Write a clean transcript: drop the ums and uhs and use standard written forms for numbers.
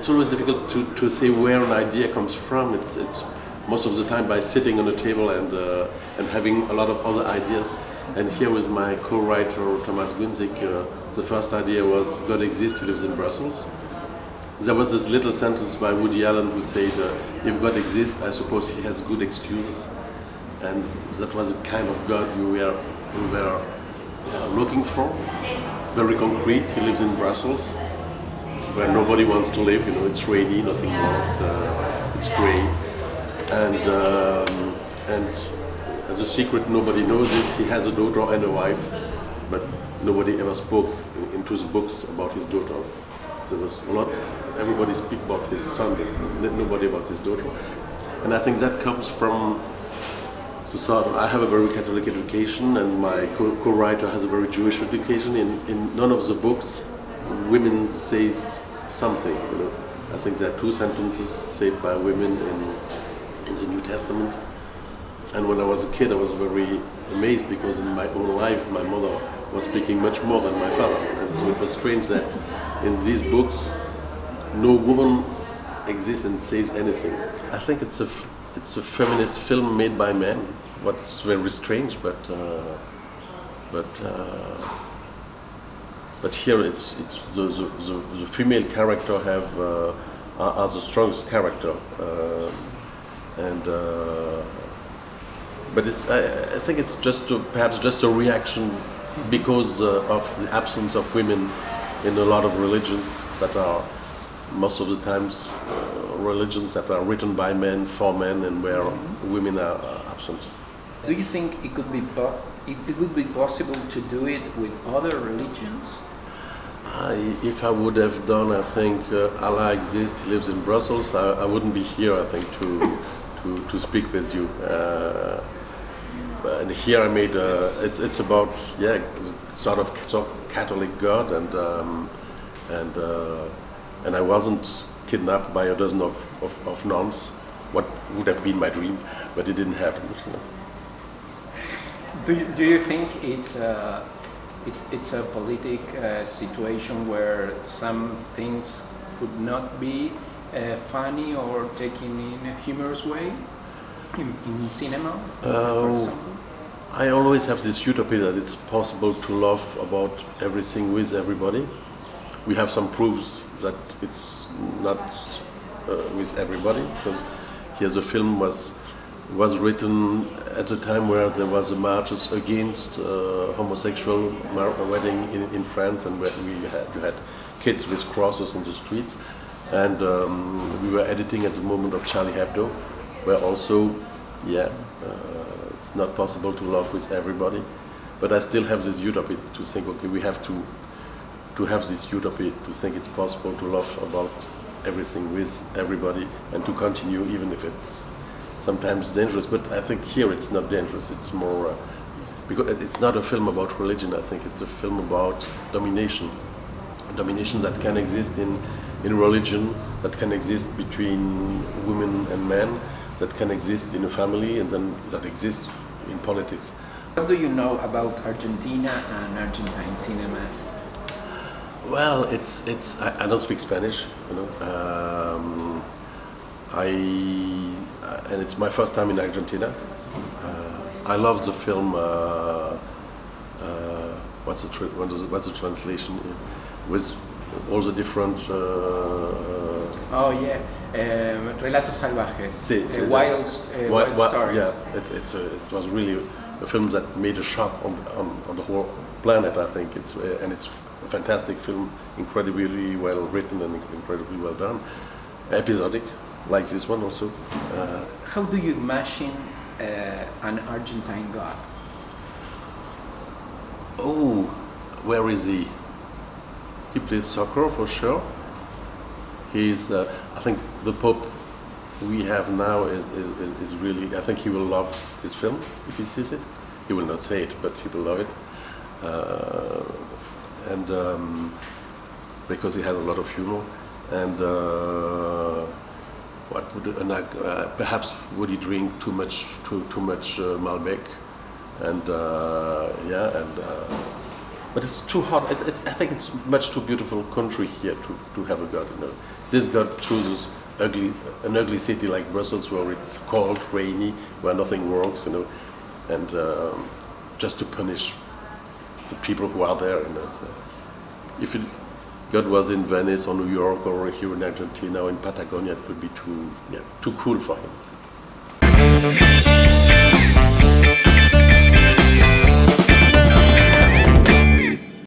it's always difficult to say where an idea comes from. It's most of the time by sitting on a table and having a lot of other ideas. And here with my co-writer Thomas Gunzik, the first idea was God exists, he lives in Brussels. There was this little sentence by Woody Allen who said, if God exists, I suppose he has good excuses. And that was the kind of God we were looking for. Very concrete, he lives in Brussels, where nobody wants to live, it's rainy, nothing works, it's grey. And as a secret nobody knows is he has a daughter and a wife, but nobody ever spoke into the books about his daughter. There was a lot, everybody speak about his son, but nobody about his daughter. And I think that comes from the sort of, I have a very Catholic education and my co-writer has a very Jewish education. In none of the books women says something, I think there are 2 sentences said by women in the New Testament. And when I was a kid, I was very amazed because in my own life, my mother was speaking much more than my father. And so it was strange that in these books, no woman exists and says anything. I think it's a feminist film made by men. What's very strange, but here it's the female character are the strongest character. But I think it's perhaps just a reaction because of the absence of women in a lot of religions that are most of the times religions that are written by men for men and where women are absent. Do you think it would be possible to do it with other religions? If I would have done, I think Allah exists, he lives in Brussels, I wouldn't be here, I think, to speak with you. And here I made it's about sort of Catholic God, and I wasn't kidnapped by a dozen of nuns. What would have been my dream, but it didn't happen. Do you think it's a political situation where some things could not be funny or taken in a humorous way in cinema, for example? I always have this utopia that it's possible to laugh about everything with everybody. We have some proofs that it's not with everybody, because here the film was written at a time where there was a marches against homosexual wedding in France, and where you had kids with crosses in the streets. And we were editing at the moment of Charlie Hebdo, where also, it's not possible to love with everybody. But I still have this utopia to think, okay, we have to have this utopia to think it's possible to love about everything with everybody and to continue even if it's sometimes dangerous. But I think here it's not dangerous, it's more, because it's not a film about religion, I think it's a film about domination. Domination that can exist in religion, that can exist between women and men, that can exist in a family, and then that exists in politics. What do you know about Argentina and Argentine cinema? Well, I don't speak Spanish, and it's my first time in Argentina. I love the film. What's the translation? With all the different. Relatos Salvajes. Wild Story. Yeah, it was really a film that made a shock on the whole planet. I think it's a fantastic film, incredibly well written and incredibly well done. Episodic, like this one also. How do you imagine an Argentine God? Oh, where is he? He plays soccer for sure. He's, I think the Pope we have now is really, I think he will love this film if he sees it. He will not say it, but he will love it. Because he has a lot of humor. And perhaps would he drink too much But it's too hot. I think it's much too beautiful country here to have a God. You know, this God chooses an ugly city like Brussels, where it's cold, rainy, where nothing works. You know, and just to punish the people who are there. You know, if God was in Venice or New York or here in Argentina or in Patagonia, it would be too cool for him.